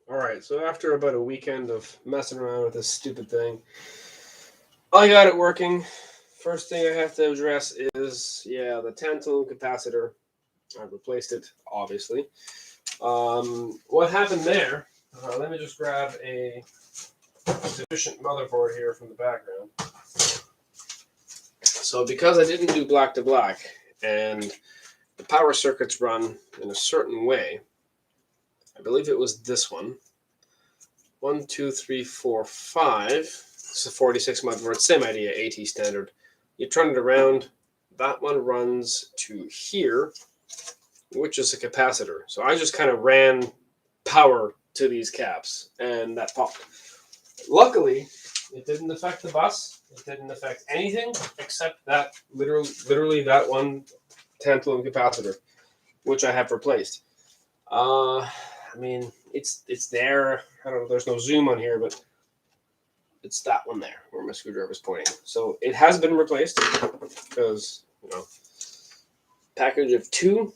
Alright, so after about a weekend of messing around with this stupid thing, I got it working. First thing I have to address is, yeah, the tantalum capacitor. I replaced it, obviously. What happened there, let me just grab a sufficient motherboard here from the background. So because I didn't do black to black, and the power circuits run in a certain way, I believe it was this one. 1, 2, 3, 4, 5. This is a 46 motherboard, same idea, AT standard. You turn it around, that one runs to here, which is a capacitor. So I just kind of ran power to these caps, and that popped. Luckily, it didn't affect the bus. It didn't affect anything except that literally that one tantalum capacitor, which I have replaced. I mean, it's there. I don't know. There's no zoom on here, but it's that one there where my screwdriver is pointing. So it has been replaced because package of 2.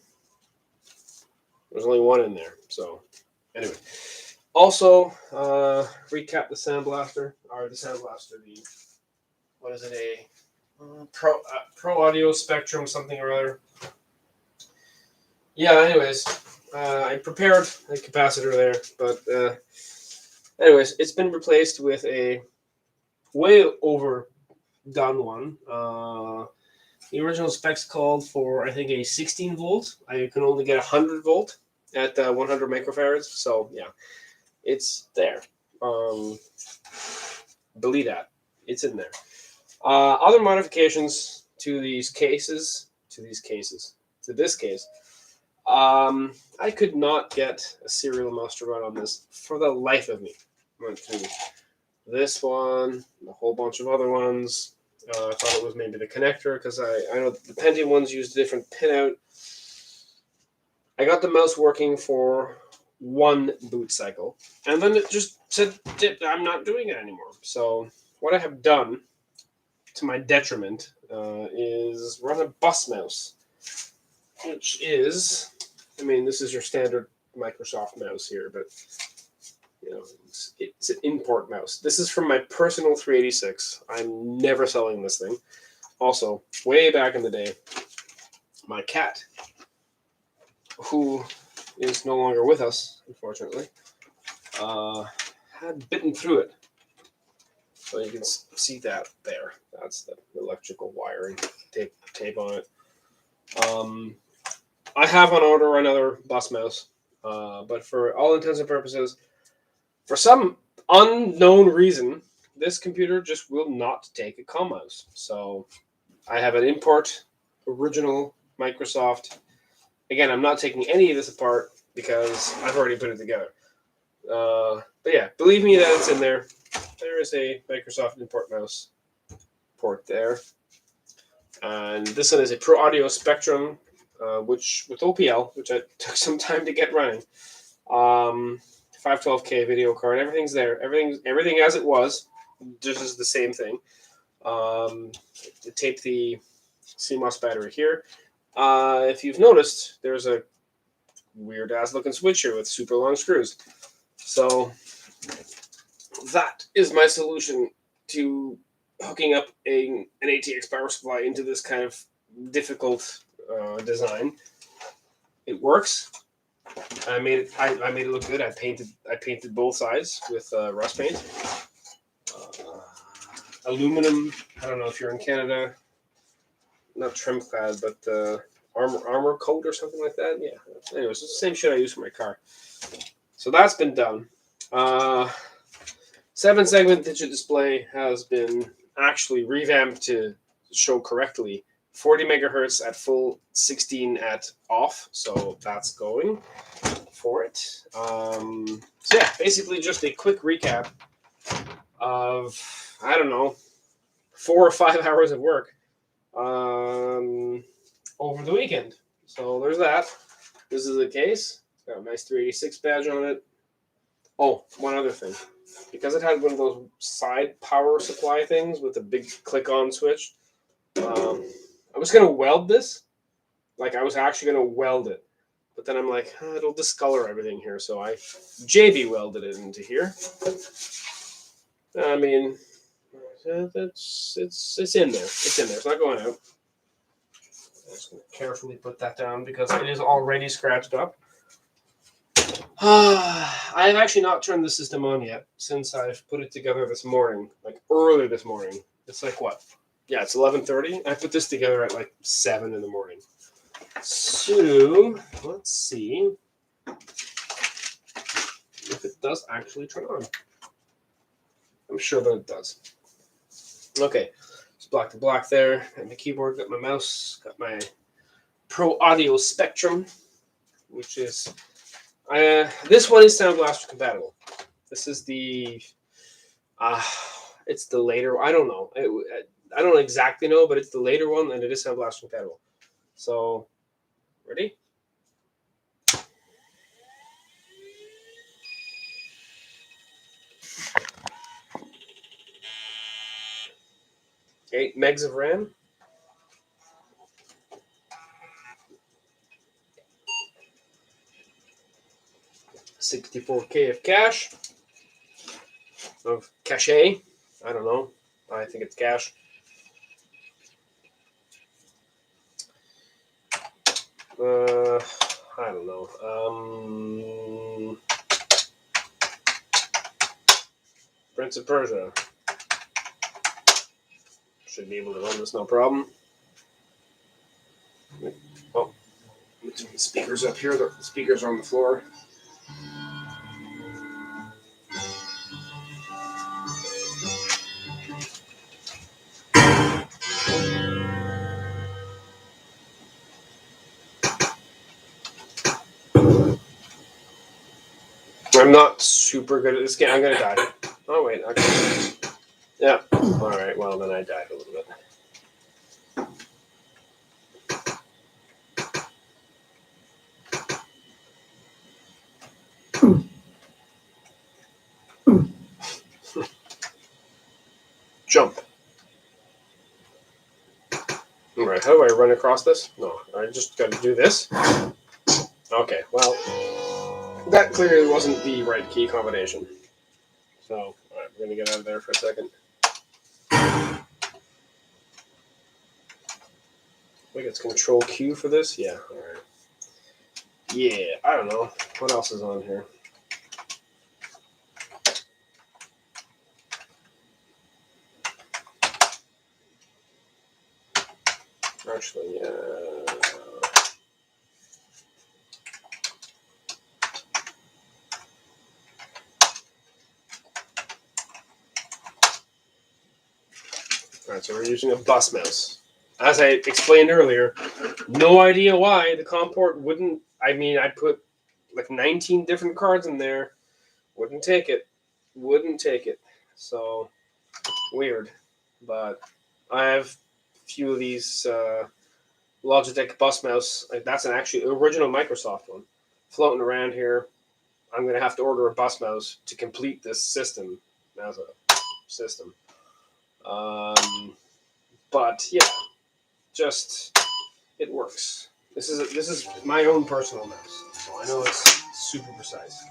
There's only 1 in there. So anyway, also recap the sandblaster or the sandblaster. The what is it? A Pro Audio Spectrum something or other. Yeah. Anyways. I prepared a capacitor there, but anyways, it's been replaced with a way overdone one. The original specs called for, I think, a 16 volt. I can only get 100 volt at 100 microfarads, so yeah, it's there. Believe that. It's in there. Other modifications to this case, I could not get a serial mouse to run on this for the life of me. Went through this one, a whole bunch of other ones. I thought it was maybe the connector because I know the Pentium ones used a different pinout. I got the mouse working for 1 boot cycle, and then it just said, I'm not doing it anymore. So what I have done, to my detriment, is run a bus mouse, which is, I mean, this is your standard Microsoft mouse here, but it's an import mouse. This is from my personal 386. I'm never selling this thing. Also, way back in the day, my cat, who is no longer with us, unfortunately, had bitten through it. So you can see that there. That's the electrical wiring, tape on it. I have on order another bus mouse, but for all intents and purposes, for some unknown reason, this computer just will not take a comm mouse. So I have an import original Microsoft. Again, I'm not taking any of this apart because I've already put it together. But yeah, believe me that it's in there. There is a Microsoft import mouse port there. And this one is a Pro Audio Spectrum, which with OPL, which I took some time to get running. 512K video card, everything's there. Everything as it was. This is the same thing. Tape the CMOS battery here. If you've noticed, there's a weird ass looking switch here with super long screws. So that is my solution to hooking up an ATX power supply into this kind of difficult design. It works. I made it look good. I painted both sides with rust paint. Aluminum. I don't know if you're in Canada. Not trim clad, but armor coat or something like that. Yeah. Anyways, it's the same shit I use for my car. So that's been done. 7-segment digit display has been actually revamped to show correctly 40 megahertz at full, 16 at off. So that's going for it. So yeah, basically just a quick recap of, I don't know, 4 or 5 hours of work over the weekend. So there's that. This is the case. It's got a nice 386 badge on it. Oh, one other thing. Because it had one of those side power supply things with a big click-on switch, I was going to weld this. Like, I was actually going to weld it. but then I'm like, it'll discolor everything here, so I JB welded it into here. I mean, it's in there. It's in there. It's not going out. I'm just going to carefully put that down because it is already scratched up. I have actually not turned the system on yet since I've put it together this morning, like early this morning. It's like what? Yeah, it's 11:30. I put this together at like 7 in the morning. So let's see if it does actually turn on. I'm sure that it does. Okay, it's black to black there. Got my keyboard, got my mouse, got my Pro Audio Spectrum, which is this one is Sound Blaster compatible. This is the it's the later. I don't know. I don't exactly know, but it's the later one, and it is Sound Blaster compatible. So, ready? Eight megs of RAM. 64K of cache. Of cache. I don't know. I think it's cache. I don't know. Prince of Persia. Should be able to run this no problem. Oh, let me turn the speakers up here. The speakers are on the floor. I'm not super good at this game. I'm gonna die. Oh wait, okay. Yeah. All right. Well, then I died a little bit. Jump. All right. How do I run across this? No, I just got to do this. Okay. Well, that clearly wasn't the right key combination. So, all right, we're gonna get out of there for a second. I think it's Control Q for this. Yeah. All right. Yeah. I don't know what else is on here. Actually, all right, so we're using a bus mouse. As I explained earlier, no idea why the COM port wouldn't. I mean, I put like 19 different cards in there. Wouldn't take it. Wouldn't take it. So, weird. But I have a few of these Logitech bus mouse. Like, that's an actually original Microsoft one floating around here. I'm going to have to order a bus mouse to complete this system as a system. But yeah, just it works. This is my own personal mouse, so I know it's super precise.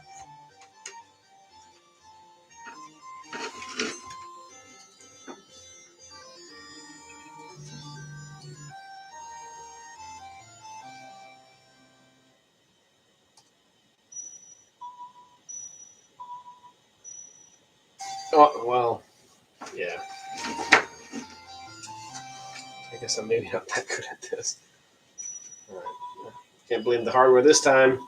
Oh well, yeah. I guess I'm maybe not that good at this. All right. Can't blame the hardware this time.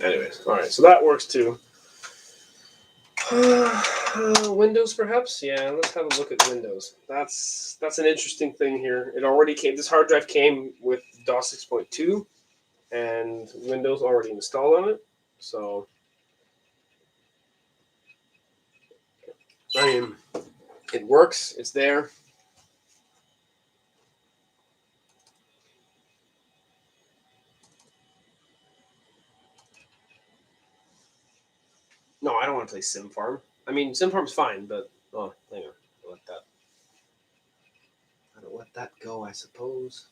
Anyways, all right. So that works too. Windows, perhaps. Yeah, let's have a look at Windows. That's an interesting thing here. It already came. This hard drive came with DOS 6.2, and Windows already installed on it. So, I mean, it works. It's there. No, I don't want to play Sim Farm. I mean, SimFarm's fine, but oh, hang on, I don't let that go, I suppose.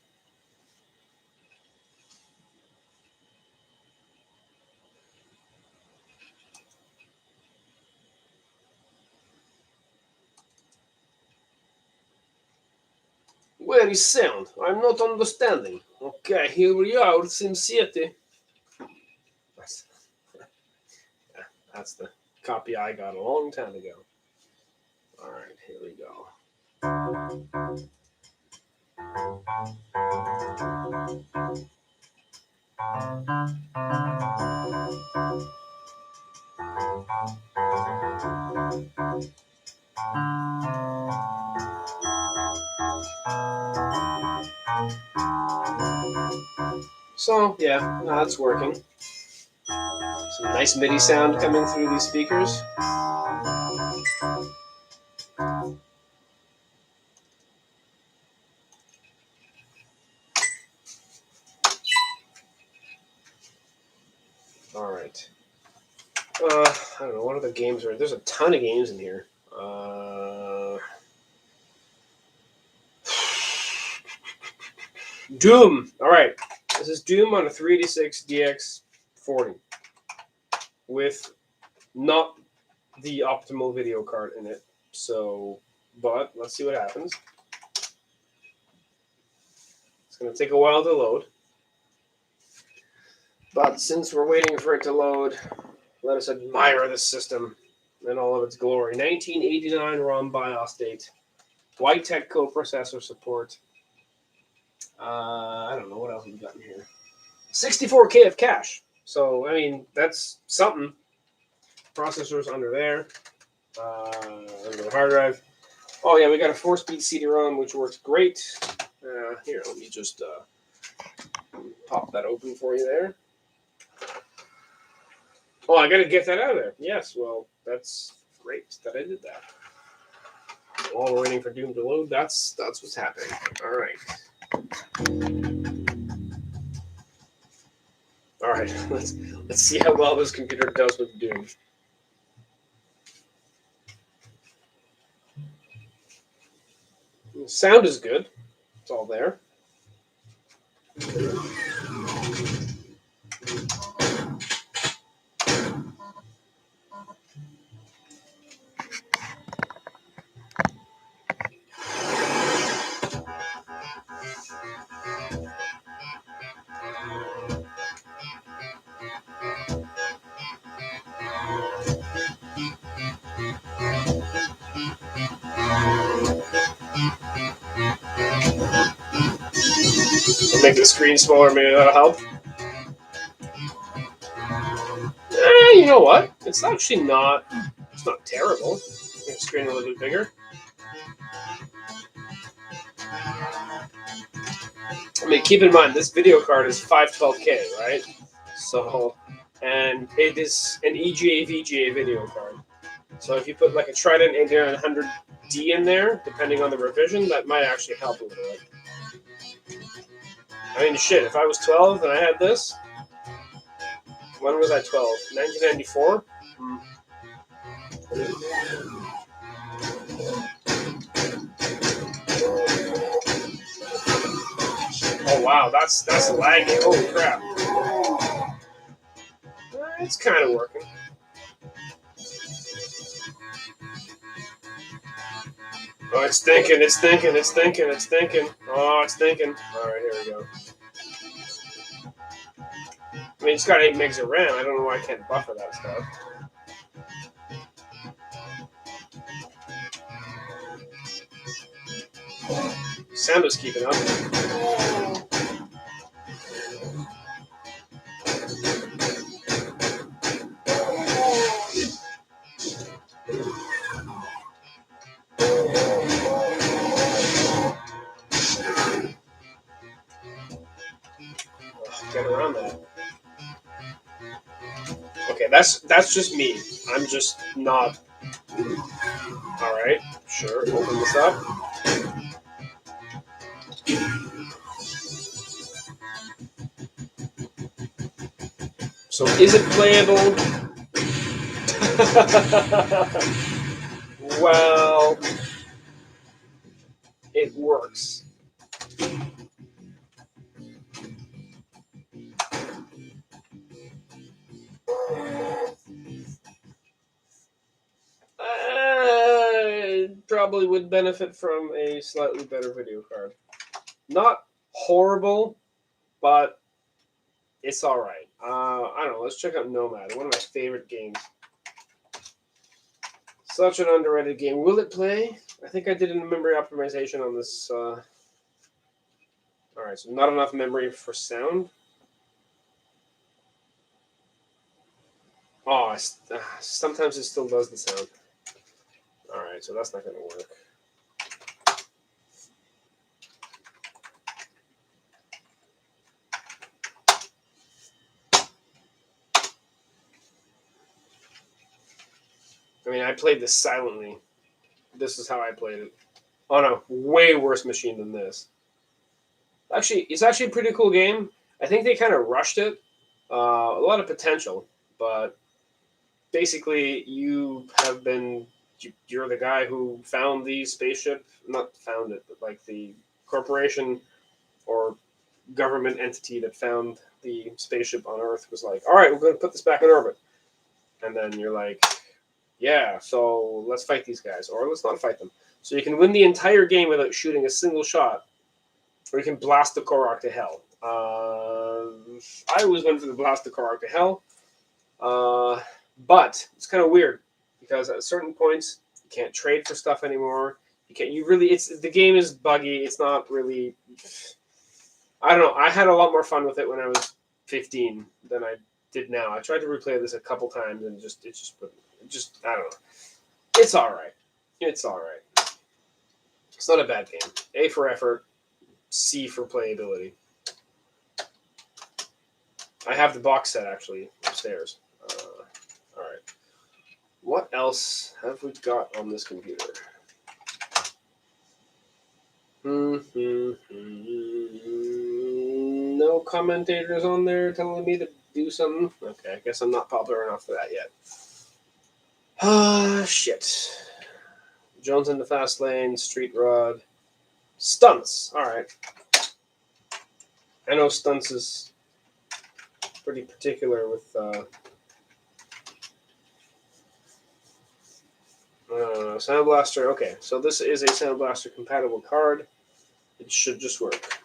Where is sound? I'm not understanding. Okay, here we are, SimCity. That's the copy I got a long time ago. All right, here we go. So, yeah, no, it's working. Some nice MIDI sound coming through these speakers. All right. I don't know, what other games are... There's a ton of games in here. Doom! All right. This is Doom on a 386 DX40 with not the optimal video card in it. So, but let's see what happens. It's going to take a while to load. But since we're waiting for it to load, let us admire the system in all of its glory. 1989 ROM BIOS date. White-Tech coprocessor support. I don't know what else we've got in here. 64K of cache. So, I mean, that's something. Processors under there. Under the hard drive. Oh, yeah, we got a 4-speed CD-ROM, which works great. Here, let me just pop that open for you there. Oh, I got to get that out of there. Yes, well, that's great that I did that. While we're waiting for Doom to load, that's what's happening. All right. All right, let's see how well this computer does with Doom. The sound is good. It's all there. I'll make the screen smaller, maybe that'll help. You know what? It's actually not. It's not terrible. Make the screen a little bit bigger. I mean, keep in mind this video card is 512K, right? So, and it is an EGA VGA video card. So if you put like a Trident 8900D in there, depending on the revision, that might actually help a little bit. I mean, shit, if I was 12 and I had this, when was I 12? 1994? Oh wow, that's laggy. Holy crap. It's kind of working. Oh, it's thinking. Oh, it's thinking. Alright, here we go. I mean, it's got 8 megs of RAM. I don't know why I can't buffer that stuff. Sound is keeping up. Get around that. Okay, that's just me. I'm just not. Alright, sure. Open this up. So is it playable? Well, it works. Probably would benefit from a slightly better video card. Not horrible, but it's all right. I don't know. Let's check out Nomad, one of my favorite games. Such an underrated game. Will it play? I think I did a memory optimization on this. All right, so not enough memory for sound. Oh, sometimes it still does the sound. All right, so that's not going to work. I mean, I played this silently. This is how I played it on a way worse machine than this. Actually, it's actually a pretty cool game. I think they kind of rushed it. A lot of potential, but basically, you're the guy who found the spaceship, not found it, but like the corporation or government entity that found the spaceship on Earth was like, all right, we're going to put this back in orbit. And then you're like, yeah, so let's fight these guys, or let's not fight them. So you can win the entire game without shooting a single shot, or you can blast the Korok to hell. I always went for the blast the Korok to hell, but it's kind of weird because at certain points you can't trade for stuff anymore. You can't. You really. It's the game is buggy. It's not really. I don't know. I had a lot more fun with it when I was 15 than I did now. I tried to replay this a couple times and it just I don't know. It's all right. It's all right. It's not a bad game. A for effort, C for playability. I have the box set actually upstairs. All right. What else have we got on this computer? No commentators on there telling me to do something. Okay, I guess I'm not popular enough for that yet. Shit. Jones in the fast lane, street rod, stunts. All right. I know stunts is pretty particular with Sound Blaster. Okay, so this is a Sound Blaster compatible card. It should just work.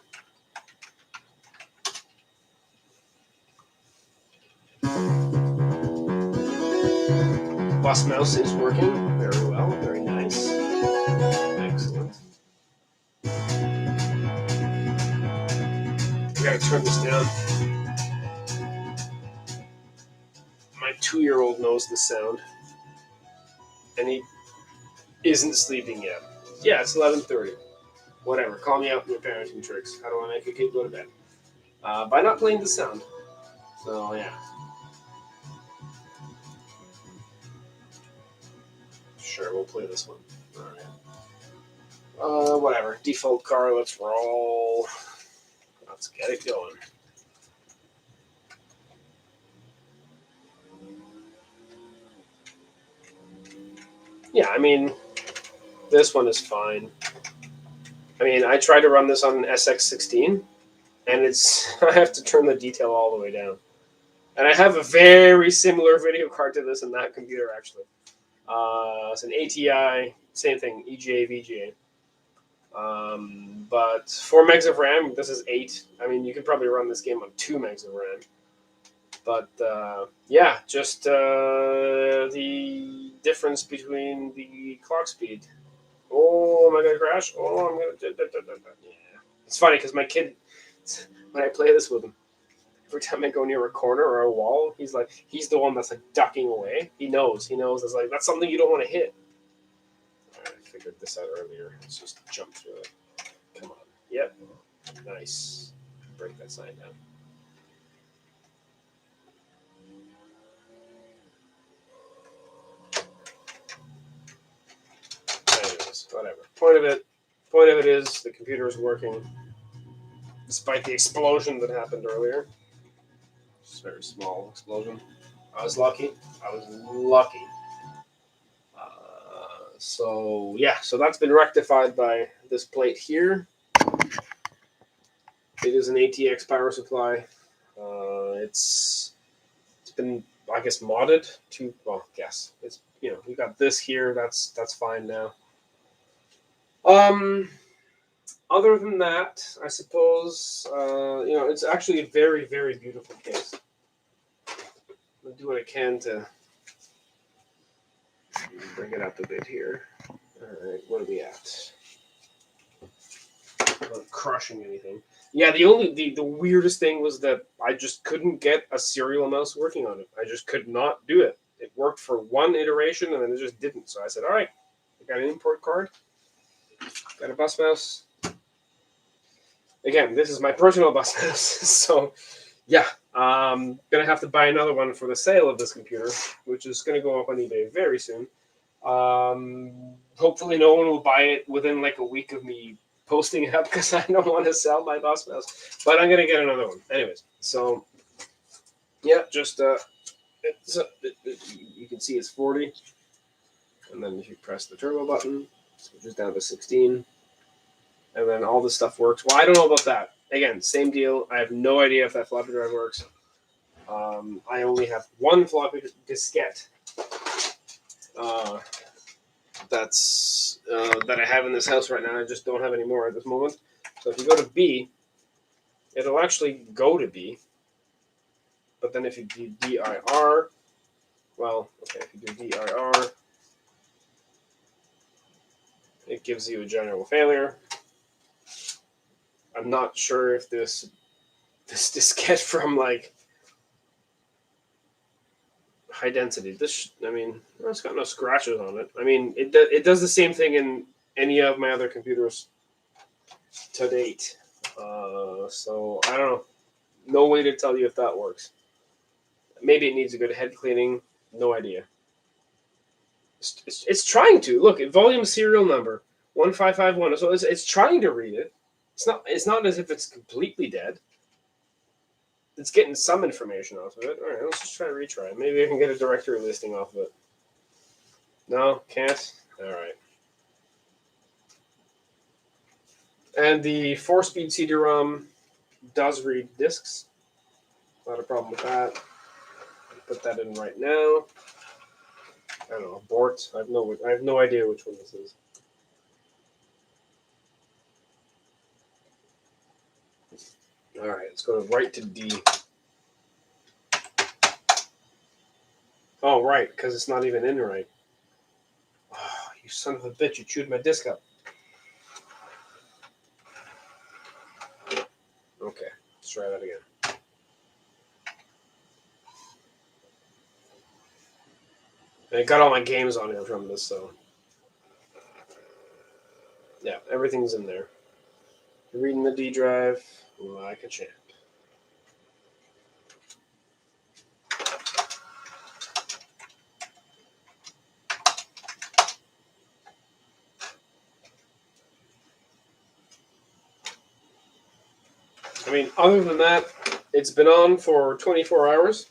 Bus mouse is working very well, very nice. Excellent. I gotta turn this down. My 2-year-old knows the sound, and he isn't sleeping yet. Yeah, it's 11:30. Whatever. Call me out with your parenting tricks. How do I make a kid go to bed? By not playing the sound. So yeah. Sure, we'll play this one. All right. Whatever. Default car. Let's roll. Let's get it going. Yeah, I mean, this one is fine. I mean, I tried to run this on an SX16, and I have to turn the detail all the way down. And I have a very similar video card to this in that computer, actually. It's an ATI, same thing, EGA, VGA. But 4 megs of RAM, this is 8. I mean, you could probably run this game on 2 megs of RAM. But yeah, just the difference between the clock speed. Oh, am I going to crash? Oh, I'm going to... Yeah. It's funny because my kid, when I play this with him, every time I go near a corner or a wall, he's the one that's like ducking away. He knows. It's like, that's something you don't want to hit. All right, I figured this out earlier. Let's just jump through it. Come on. Yep. Nice. Break that sign down. Anyways, whatever. Point of it is the computer is working despite the explosion that happened earlier. It's a very small explosion. I was lucky. So yeah, so that's been rectified by this plate here. It is an ATX power supply. It's been, I guess, modded to, well, yes, it's, you know, we got this here. That's fine now. Other than that, I suppose, you know, it's actually a very, very beautiful case. I'll do what I can to bring it up a bit here. All right, what are we at? I'm not crushing anything. Yeah, the weirdest thing was that I just couldn't get a serial mouse working on it. I just could not do it. It worked for one iteration and then it just didn't. So I said, all right, I got an import card, got a bus mouse. Again, this is my personal bus mouse. So yeah, gonna have to buy another one for the sale of this computer, which is gonna go up on eBay very soon. Hopefully no one will buy it within like a week of me posting it up because I don't want to sell my bus mouse, but I'm gonna get another one anyways. So yeah, just you can see it's 40, and then if you press the turbo button, it switches down to 16, and then all this stuff works. Well, I don't know about that. Again, same deal. I have no idea if that floppy drive works. I only have one floppy diskette. That I have in this house right now. I just don't have any more at this moment. So if you go to B, it'll actually go to B. But then if you do DIR, well, okay, if you do DIR, it gives you a general failure. I'm not sure if this diskette from like high density. I mean, it's got no scratches on it. I mean, it does the same thing in any of my other computers to date. So I don't know. No way to tell you if that works. Maybe it needs a good head cleaning. No idea. It's trying to look at volume serial number 1551. So it's trying to read it. It's not as if it's completely dead. It's getting some information off of it. All right, let's just try to retry. Maybe I can get a directory listing off of it. No, can't. All right. And the 4-speed CD-ROM does read discs. Not a problem with that. Put that in right now. I don't know, abort. I have no idea which one this is. All right, let's go right to D. Oh, right, because it's not even in right. Oh, you son of a bitch! You chewed my disc up. Okay, let's try that again. And I got all my games on here from this, so yeah, everything's in there. You're reading the D drive like a champ. I mean, other than that, it's been on for 24 hours.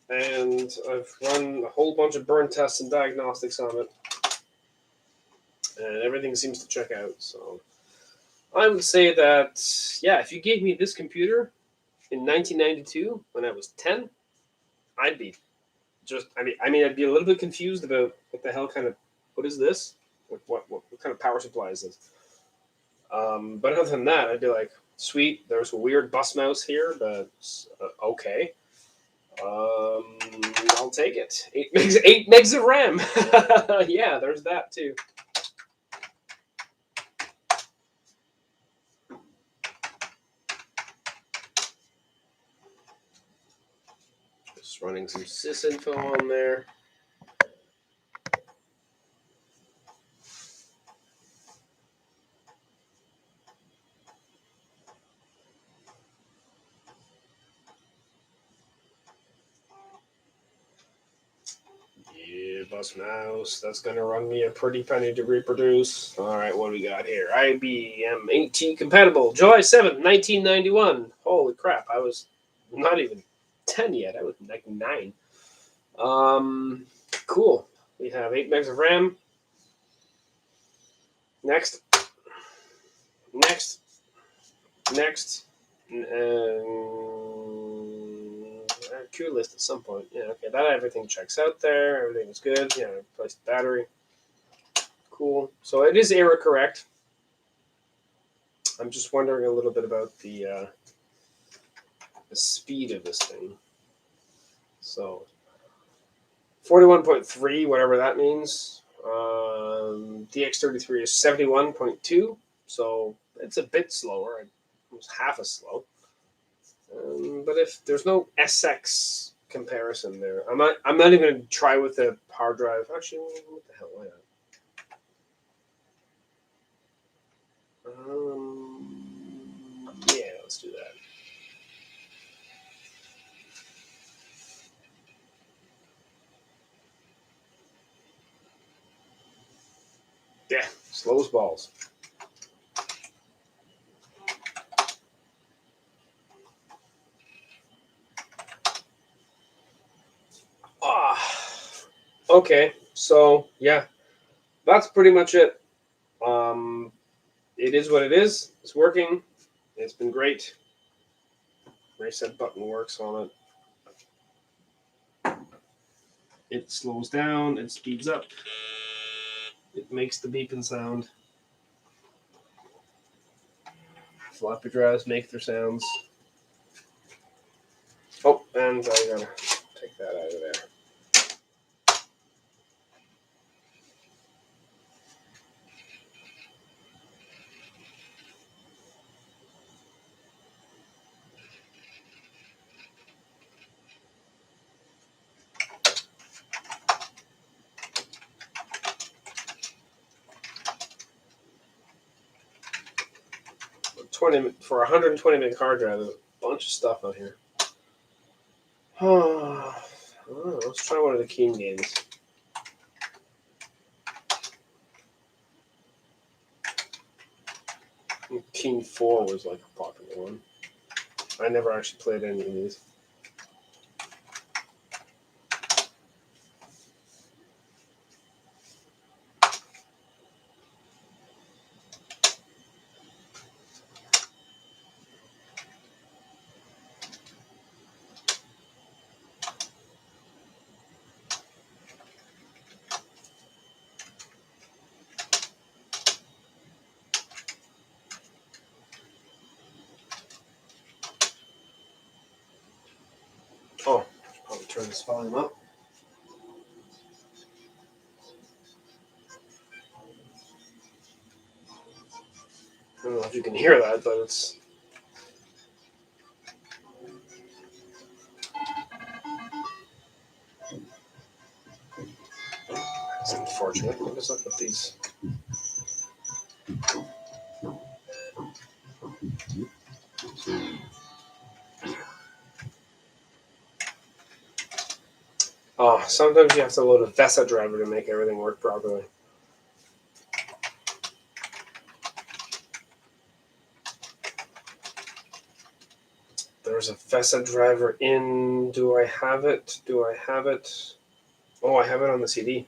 And I've run a whole bunch of burn tests and diagnostics on it. And everything seems to check out. So I would say that, yeah, if you gave me this computer in 1992 when I was 10, I'd be I'd be a little bit confused about what the hell what is this? What kind of power supply is this? But other than that, I'd be like, sweet, there's a weird bus mouse here, but okay. I'll take it. 8 megs of RAM. Yeah, there's that too. Just running some sysinfo on there. Yeah, bus mouse. That's gonna run me a pretty penny to reproduce. All right, what do we got here? IBM 18 compatible. July 7th, 1991. Holy crap! I was not even 10 yet. I was like 9. Cool. We have 8 megs of RAM. Next. Queue list at some point. Yeah, okay. That everything checks out there. Everything is good. Yeah, replaced the battery. Cool. So it is error correct. I'm just wondering a little bit about the speed of this thing. So 41.3, whatever that means. DX33 is 71.2, so it's a bit slower, almost half as slow. But if there's no SX comparison there, I'm not even going to try with the hard drive. Actually, what the hell? Why not? Yeah, let's do that. Yeah, slow as balls. Okay, so yeah, that's pretty much it. It is what it is. It's working. It's been great. Reset button works on it. It slows down. It speeds up. It makes the beeping sound. Floppy drives make their sounds. Oh, and I gotta take that out of there. For 120 meg hard drive, there's a bunch of stuff on here. Let's try one of the Keen games. Keen 4 was like a popular one. I never actually played any of these. Oh, probably turn this volume up. I don't know if you can hear that, but it's... It's unfortunate. What is up with these? Oh, sometimes you have to load a VESA driver to make everything work properly. There's a VESA driver in... Do I have it? Oh, I have it on the CD.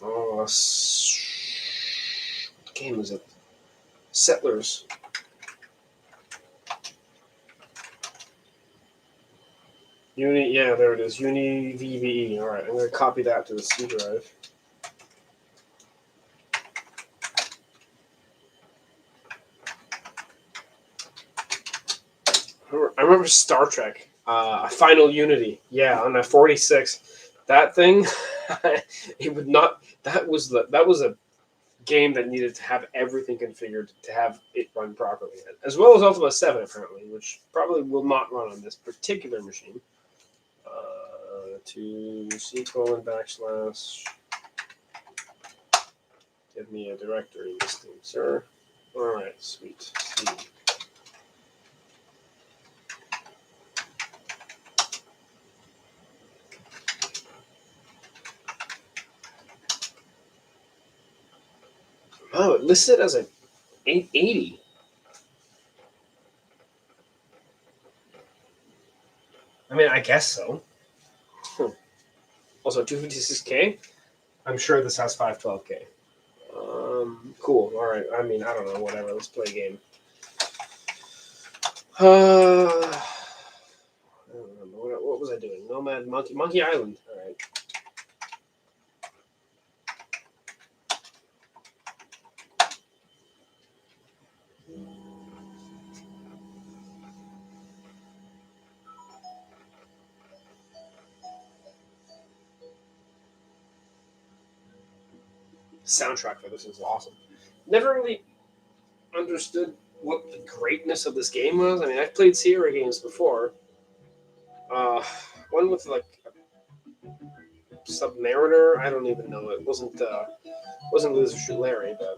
Oh, what game is it? Settlers. Yeah, there it is. UniVVE. All right, I'm going to copy that to the C drive. I remember Star Trek, Final Unity. Yeah, on a 46. That thing, it would not. That was a game that needed to have everything configured to have it run properly, as well as Ultima 7 apparently, which probably will not run on this particular machine. To C:\\. Give me a directory listing, sir. All right, sweet. C. Oh, it listed as a 880. I mean, I guess so. Also, 256K. I'm sure this has 512K. Cool. All right. I mean, I don't know. Whatever. Let's play a game. I don't remember. What was I doing? Nomad, Monkey Island. All right. Soundtrack for this is awesome. Never really understood what the greatness of this game was. I mean, I've played Sierra games before. Uh, One with like a Submariner. I don't even know. It wasn't Loser Shoot Larry, but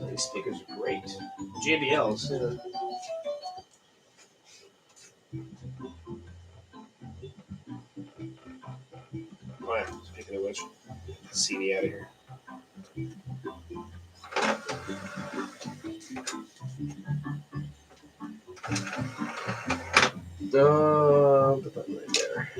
these speakers are great. JBLs. Yeah. Oh yeah. Speaking of which, CD out of here. Put that right there.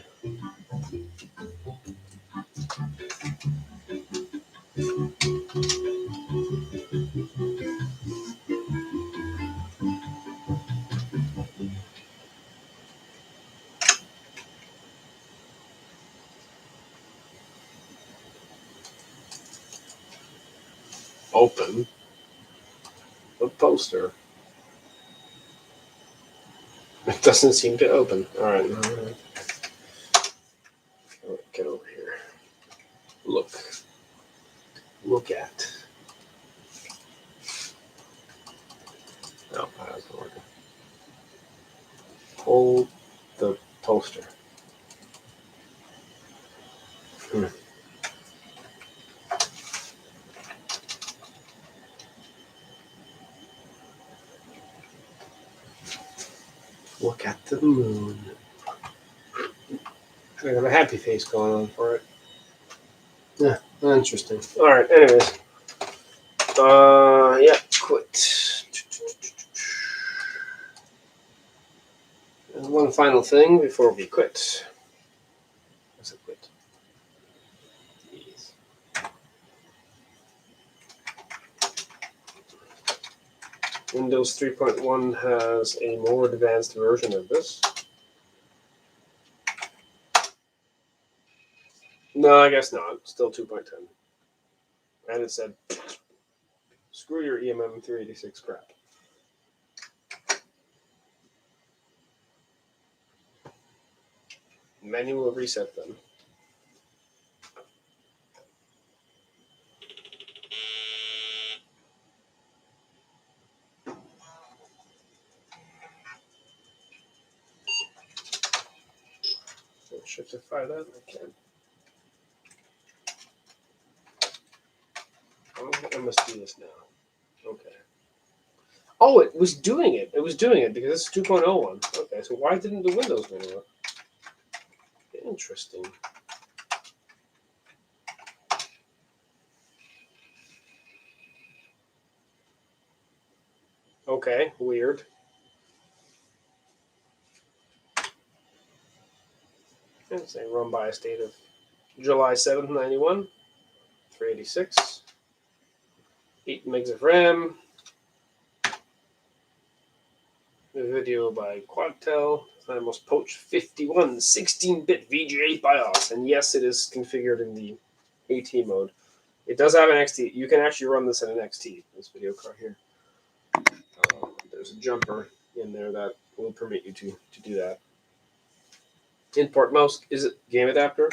Open the poster. It doesn't seem to open. All right. Get over here. Look. Look at. No, that doesn't work. Hold the poster. Look at the moon. I got a happy face going on for it. Yeah, interesting. All right. Anyways, yeah, quit. And one final thing before we quit. What's it quit? Jeez. Windows 3.1 has a more advanced version of this. No, I guess not. Still 2.10. And it said, screw your EMM 386 crap. Manual reset then. So shiftify that. I can. Oh, I must do this now. Okay. Oh, it was doing it. It was doing it because it's 2.0 one. Okay, so why didn't the Windows one work? Interesting. Okay, weird. It's a run by a state of July 7th, 91, 386, 8 megs of RAM, a video by Quadtel, most Poach 51, 16-bit VGA BIOS, and yes, it is configured in the AT mode. It does have an XT. You can actually run this in an XT, this video card here. There's a jumper in there that will permit you to do that. Import mouse, is it game adapter?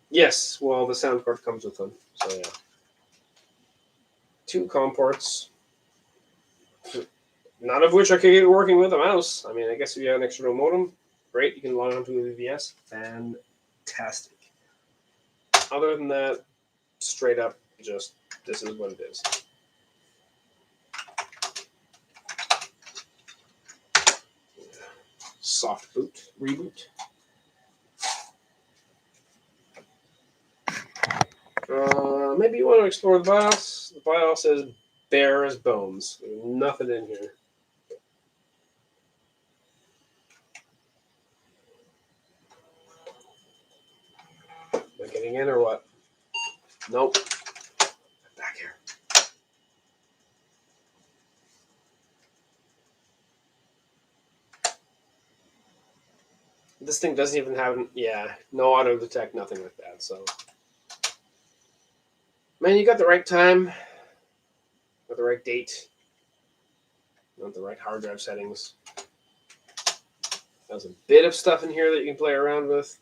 Yes, well, the sound card comes with them, so yeah. 2 COM ports, none of which I could get working with a mouse. I mean, I guess if you have an external modem, great, you can log onto a VVS. Fantastic. Other than that, straight up, just this is what it is. Soft boot, reboot. Maybe you want to explore the BIOS. The BIOS is bare as bones. There's nothing in here. Am I getting in or what? Nope. Back here. This thing doesn't even have, no auto detect, nothing like that. So, man, you got the right time, got the right date, not the right hard drive settings. There's a bit of stuff in here that you can play around with.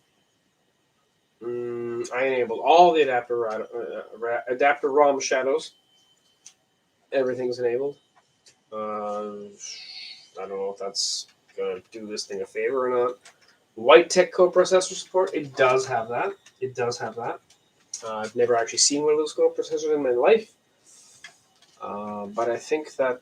I enabled all the adapter ROM shadows. Everything's enabled. I don't know if that's going to do this thing a favor or not. White Tech coprocessor support. It does have that. I've never actually seen one of those coprocessors in my life. But I think that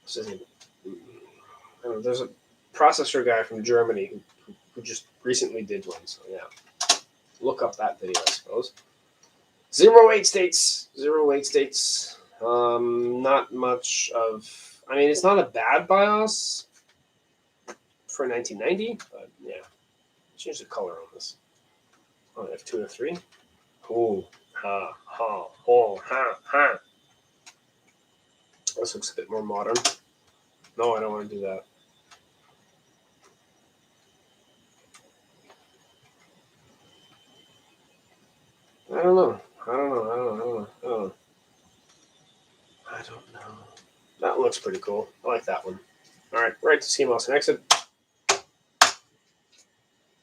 what's his name? I don't know, there's a processor guy from Germany who just recently did one. So yeah, look up that video, I suppose. 0 states. Not much of. I mean, it's not a bad BIOS for 1990, but yeah. Change the color on this. On F2 or F3. Oh, ha, ha, oh, ha, ha. This looks a bit more modern. No, I don't want to do that. I don't know. That looks pretty cool. I like that one. All right, right to CMOS and exit.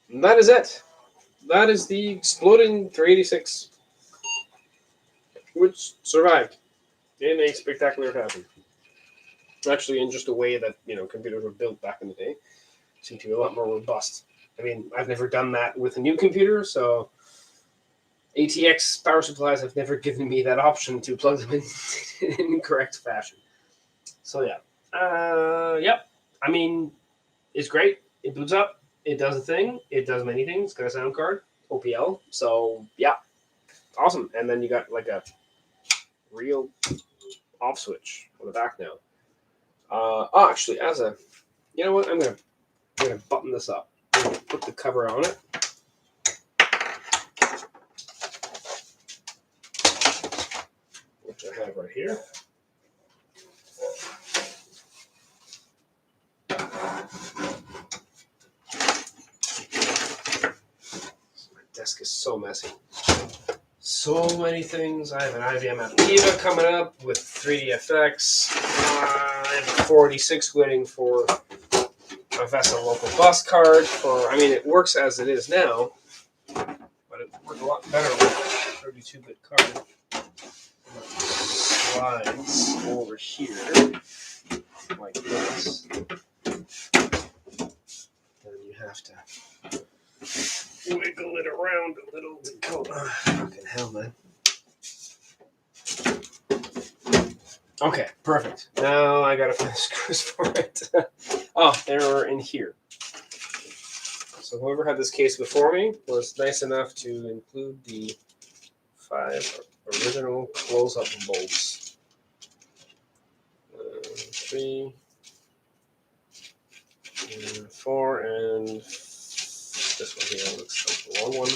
And that is it. That is the exploding 386, which survived in a spectacular fashion. Actually, in just a way that computers were built back in the day, seem to be a lot more robust. I mean, I've never done that with a new computer, so ATX power supplies have never given me that option to plug them in correct fashion. So yeah, yep. I mean, it's great. It boots up. It does a thing. It does many things. It's got a sound card, OPL. So yeah, awesome. And then you got like a real off switch on the back now. Actually, you know what? I'm gonna button this up. I'm gonna put the cover on it. Which I have right here. My desk is so messy. So many things. I have an IBM Aptiva coming up with 3DFX. I have a 486 waiting for a Vesa local bus card. It works as it is now, but it works a lot better with a 32-bit card. Slides over here like this. Then you have to wiggle it around a little to go. Fucking hell, man. Okay, perfect. Now I gotta find the screws for it. Oh, they were in here. So whoever had this case before me was nice enough to include the 5 original close-up bolts. 3, 4, and this one here looks like the long one.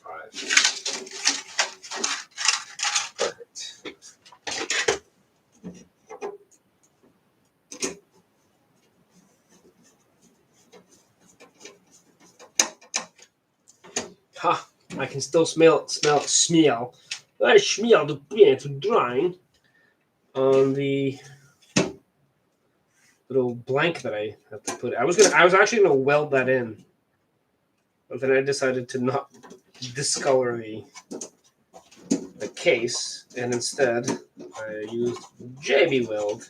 5. Ha! I can still smell. I smell the paint drying on the little blank that I have to put. I was actually gonna weld that in, but then I decided to not discolor the case, and instead I used JB Weld.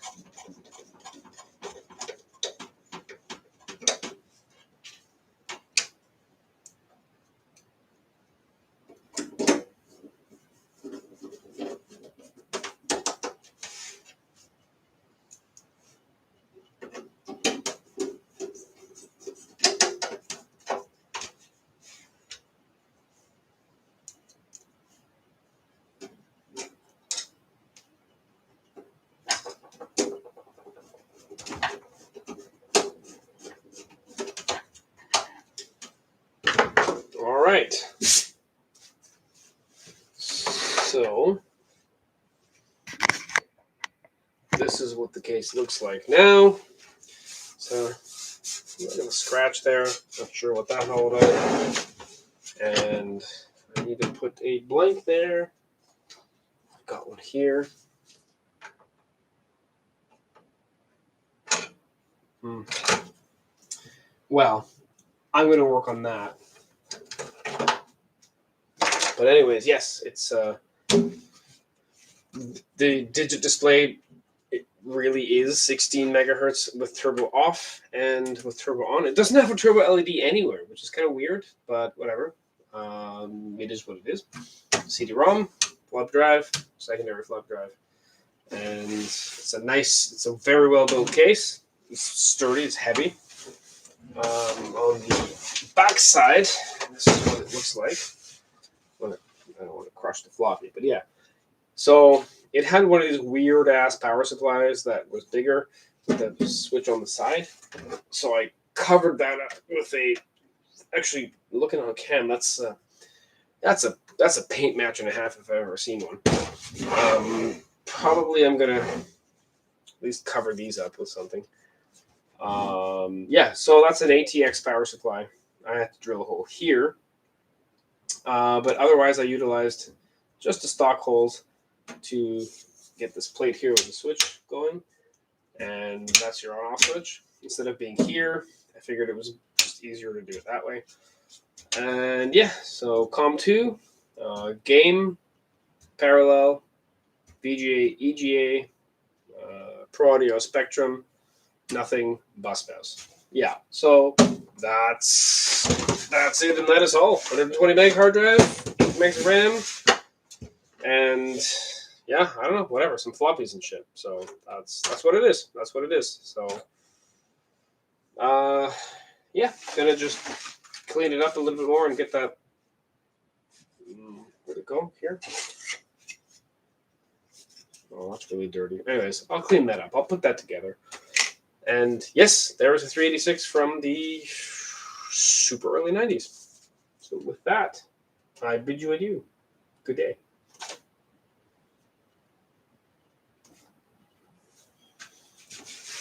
So this is what the case looks like now. So I'm going to scratch there. Not sure what that all about. And I need to put a blank there. I've got one here. Well, I'm going to work on that. But anyways, yes, it's the digit display. It really is 16 megahertz with turbo off and with turbo on. It doesn't have a turbo LED anywhere, which is kind of weird, but whatever. It is what it is. CD-ROM, flop drive, secondary flop drive, and it's a very well built case. It's sturdy, it's heavy. On the back side, this is what it looks like. I don't want to crush the floppy, but yeah. So it had one of these weird ass power supplies that was bigger with the switch on the side. So I covered that up with actually looking on cam, that's a paint match and a half if I've ever seen one. Probably I'm gonna at least cover these up with something. Yeah, so that's an ATX power supply. I had to drill a hole here. But otherwise I utilized just the stock holes to get this plate here with the switch going. And that's your on-off switch. Instead of being here, I figured it was just easier to do it that way. And yeah, so COM2, game, parallel, VGA, EGA, Pro Audio Spectrum, nothing, bus mouse. Yeah, so that's it, and that is all. 120 meg hard drive, 8 megs of RAM, and yeah, I don't know, whatever, some floppies and shit. So that's what it is. That's what it is. So yeah, gonna just clean it up a little bit more and get that. Where'd it go? Here. Oh, that's really dirty. Anyways, I'll clean that up. I'll put that together. And yes, there was a 386 from the super early 90s. So with that, I bid you adieu. Good day.